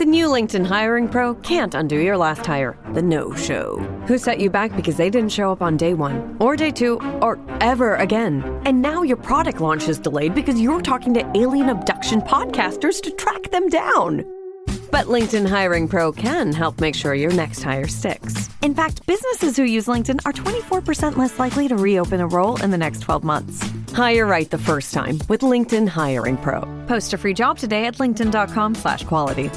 new LinkedIn Hiring Pro can't undo your last hire, the no-show. Who set you back because they didn't show up on day one, or day two, or ever again. And now your product launch is delayed because you're talking to alien abduction podcasters to track them down. But LinkedIn Hiring Pro can help make sure your next hire sticks. In fact, businesses who use LinkedIn are 24% less likely to reopen a role in the next 12 months. Hire right the first time with LinkedIn Hiring Pro. Post a free job today at linkedin.com/quality.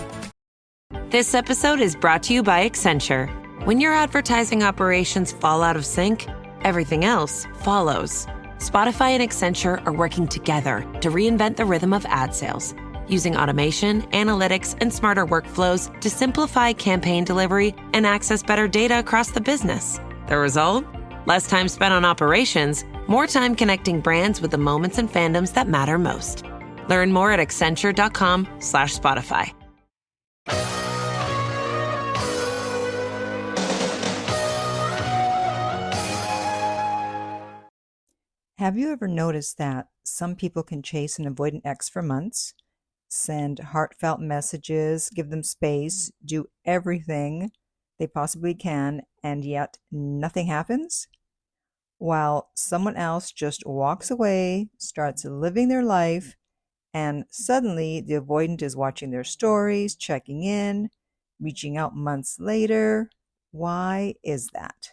This episode is brought to you by Accenture. When your advertising operations fall out of sync, everything else follows. Spotify and Accenture are working together to reinvent the rhythm of ad sales, using automation, analytics, and smarter workflows to simplify campaign delivery and access better data across the business. The result? Less time spent on operations, more time connecting brands with the moments and fandoms that matter most. Learn more at accenture.com/Spotify. Have you ever noticed that some people can chase an avoidant ex for months, send heartfelt messages, give them space, do everything they possibly can, and yet nothing happens? While someone else just walks away, starts living their life, and suddenly the avoidant is watching their stories, checking in, reaching out months later. Why is that?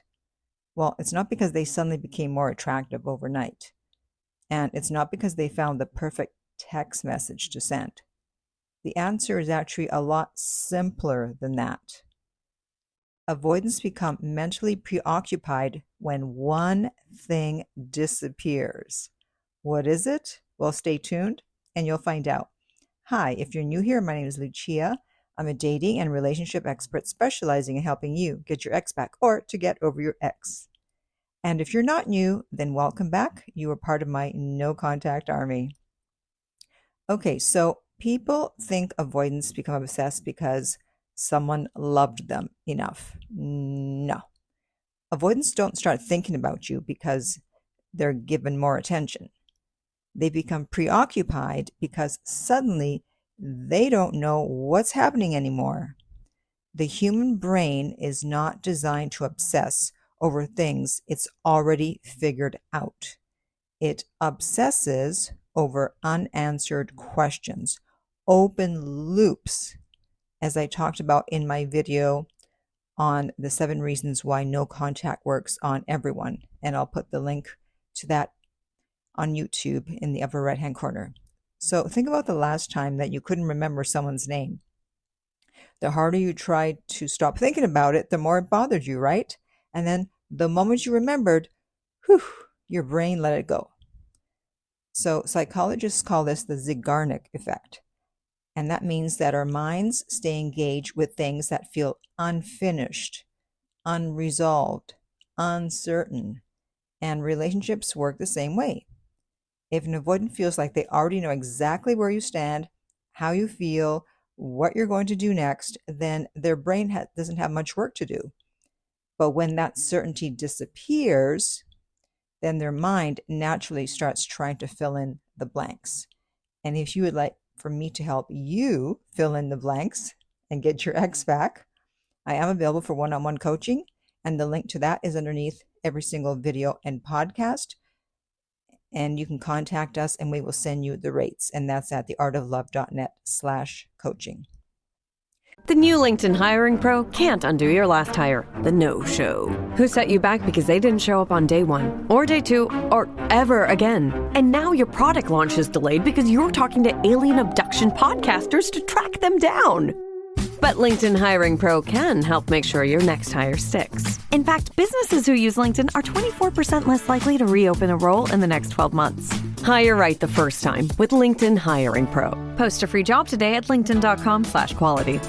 Well, it's not because they suddenly became more attractive overnight. And it's not because they found the perfect text message to send. The answer is actually a lot simpler than that. Avoidants become mentally preoccupied when one thing disappears. What is it? Well, stay tuned and you'll find out. Hi, if you're new here, my name is Lucia. I'm a dating and relationship expert specializing in helping you get your ex back or to get over your ex. And if you're not new, then welcome back. You are part of my no contact army. Okay, so people think avoidants become obsessed because someone loved them enough. No. Avoidants don't start thinking about you because they're given more attention. They become preoccupied because suddenly they don't know what's happening anymore. The human brain is not designed to obsess over things it's already figured out. It obsesses over unanswered questions, open loops, as I talked about in my video on the 7 reasons why no contact works on everyone. And I'll put the link to that on YouTube in the upper right-hand corner. So think about the last time that you couldn't remember someone's name. The harder you tried to stop thinking about it, the more it bothered you, right? And then the moment you remembered, your brain let it go. So psychologists call this the Zeigarnik effect. And that means that our minds stay engaged with things that feel unfinished, unresolved, uncertain. And relationships work the same way. If an avoidant feels like they already know exactly where you stand, how you feel, what you're going to do next, then their brain doesn't have much work to do. But when that certainty disappears, then their mind naturally starts trying to fill in the blanks. And if you would like for me to help you fill in the blanks and get your ex back, I am available for one-on-one coaching, and the link to that is underneath every single video and podcast. And you can contact us and we will send you the rates. And that's at theartoflove.net/coaching. The new LinkedIn Hiring Pro can't undo your last hire, the no-show. Who set you back because they didn't show up on day one, or day two, or ever again. And now your product launch is delayed because you're talking to alien abduction podcasters to track them down. But LinkedIn Hiring Pro can help make sure your next hire sticks. In fact, businesses who use LinkedIn are 24% less likely to reopen a role in the next 12 months. Hire right the first time with LinkedIn Hiring Pro. Post a free job today at linkedin.com/quality.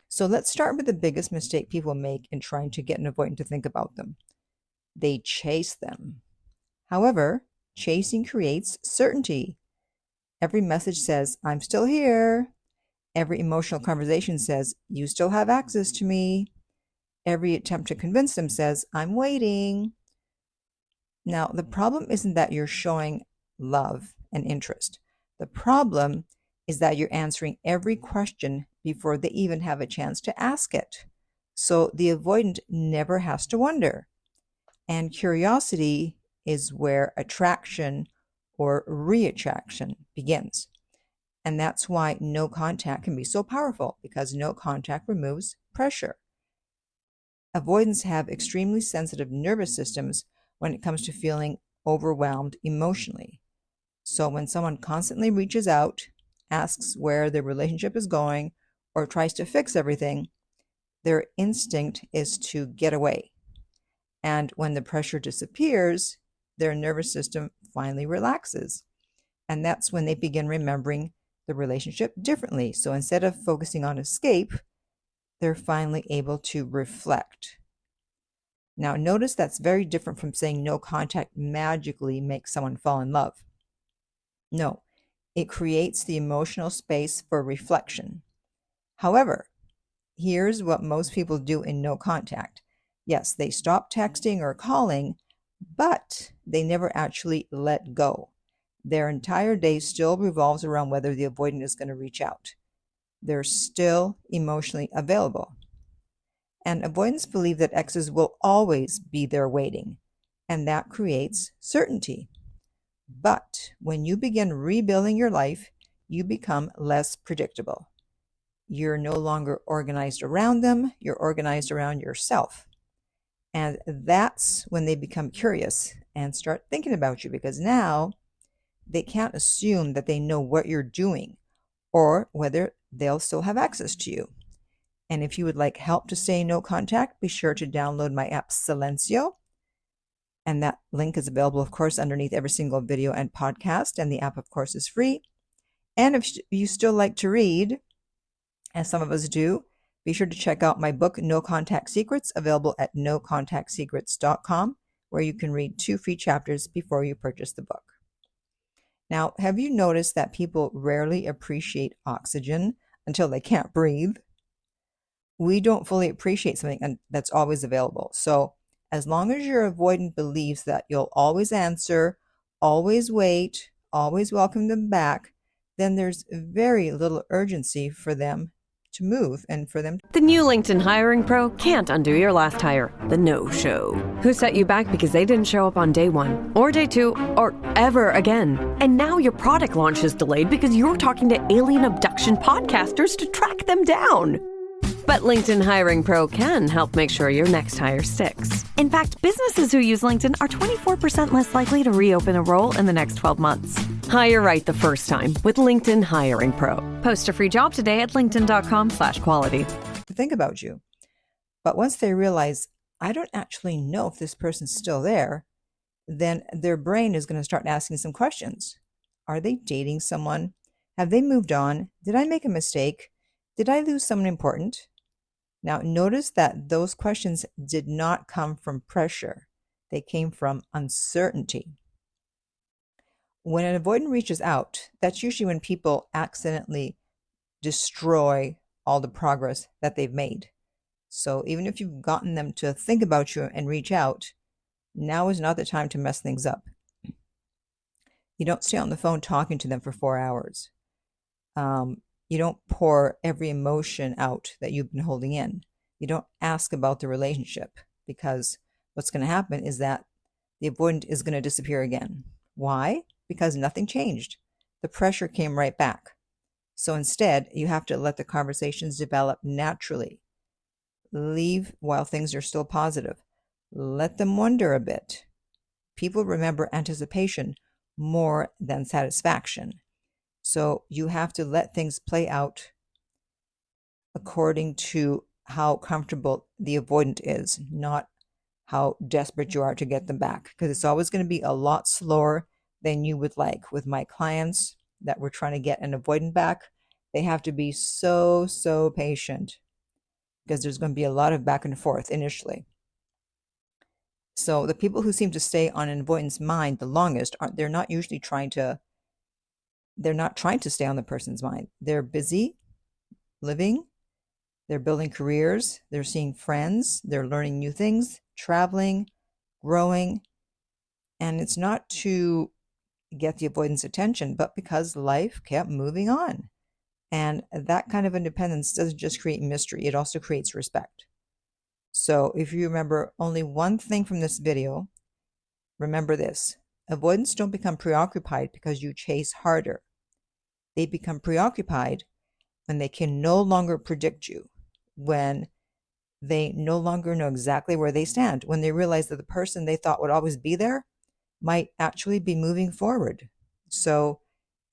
So let's start with the biggest mistake people make in trying to get an avoidant to think about them. They chase them. However, chasing creates certainty. Every message says, I'm still here. Every emotional conversation says, you still have access to me. Every attempt to convince them says, I'm waiting. Now, the problem isn't that you're showing love and interest. The problem is that you're answering every question before they even have a chance to ask it. So the avoidant never has to wonder. And curiosity is where attraction or reattraction begins. And that's why no contact can be so powerful, because no contact removes pressure. Avoidants have extremely sensitive nervous systems when it comes to feeling overwhelmed emotionally. So when someone constantly reaches out, asks where their relationship is going, or tries to fix everything, their instinct is to get away. And when the pressure disappears, their nervous system finally relaxes. And that's when they begin remembering the relationship differently. So instead of focusing on escape, they're finally able to reflect. Now, notice that's very different from saying no contact magically makes someone fall in love. No, it creates the emotional space for reflection. However, here's what most people do in no contact. Yes, they stop texting or calling, but they never actually let go. Their entire day still revolves around whether the avoidant is going to reach out. They're still emotionally available. And avoidants believe that exes will always be there waiting, and that creates certainty. But when you begin rebuilding your life, you become less predictable. You're no longer organized around them, you're organized around yourself. And that's when they become curious and start thinking about you, because now they can't assume that they know what you're doing or whether they'll still have access to you. And if you would like help to stay in no contact, be sure to download my app Silencio. And that link is available, of course, underneath every single video and podcast. And the app, of course, is free. And if you still like to read, as some of us do, be sure to check out my book, No Contact Secrets, available at nocontactsecrets.com, where you can read 2 free chapters before you purchase the book. Now, have you noticed that people rarely appreciate oxygen until they can't breathe? We don't fully appreciate something that's always available. So as long as your avoidant believes that you'll always answer, always wait, always welcome them back, then there's very little urgency for them to move and for them. The new LinkedIn Hiring Pro can't undo your last hire, the no-show. Who set you back because they didn't show up on day 1 or day 2 or ever again. And now your product launch is delayed because you're talking to alien abduction podcasters to track them down. But LinkedIn Hiring Pro can help make sure your next hire sticks. In fact, businesses who use LinkedIn are 24% less likely to reopen a role in the next 12 months. Hire right the first time with LinkedIn Hiring Pro. Post a free job today at linkedin.com/quality. Think about you. But once they realize, I don't actually know if this person's still there, then their brain is going to start asking some questions. Are they dating someone? Have they moved on? Did I make a mistake? Did I lose someone important? Now, notice that those questions did not come from pressure. They came from uncertainty. When an avoidant reaches out, that's usually when people accidentally destroy all the progress that they've made. So even if you've gotten them to think about you and reach out, now is not the time to mess things up. You don't stay on the phone talking to them for 4 hours. You don't pour every emotion out that you've been holding in. You don't ask about the relationship, because what's going to happen is that the avoidant is going to disappear again. Why? Because nothing changed. The pressure came right back. So instead, you have to let the conversations develop naturally. Leave while things are still positive. Let them wonder a bit. People remember anticipation more than satisfaction. So you have to let things play out according to how comfortable the avoidant is, not how desperate you are to get them back. Because it's always going to be a lot slower than you would like. With my clients that we're trying to get an avoidant back, they have to be so patient, because there's going to be a lot of back and forth initially. So the people who seem to stay on an avoidant's mind the longest, they're not trying to stay on the person's mind. They're busy living, they're building careers, they're seeing friends, they're learning new things, traveling, growing. And it's not to get the avoidant's attention, but because life kept moving on. And that kind of independence doesn't just create mystery, it also creates respect. So if you remember only one thing from this video, remember this. Avoidants don't become preoccupied because you chase harder. They become preoccupied when they can no longer predict you, when they no longer know exactly where they stand, when they realize that the person they thought would always be there might actually be moving forward. So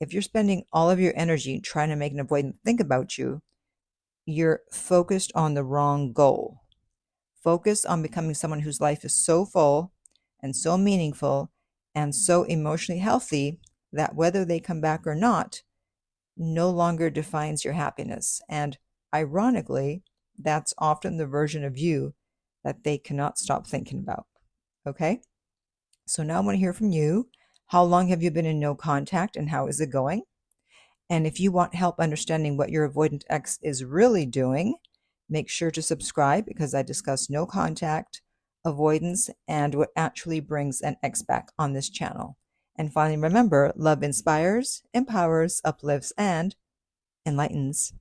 if you're spending all of your energy trying to make an avoidant think about you, you're focused on the wrong goal. Focus on becoming someone whose life is so full and so meaningful and so emotionally healthy that whether they come back or not no longer defines your happiness. And ironically, that's often the version of you that they cannot stop thinking about. Okay? So now I want to hear from you. How long have you been in no contact and how is it going? And if you want help understanding what your avoidant ex is really doing, make sure to subscribe because I discuss no contact, avoidance, and what actually brings an ex back on this channel. And finally, remember, love inspires, empowers, uplifts, and enlightens.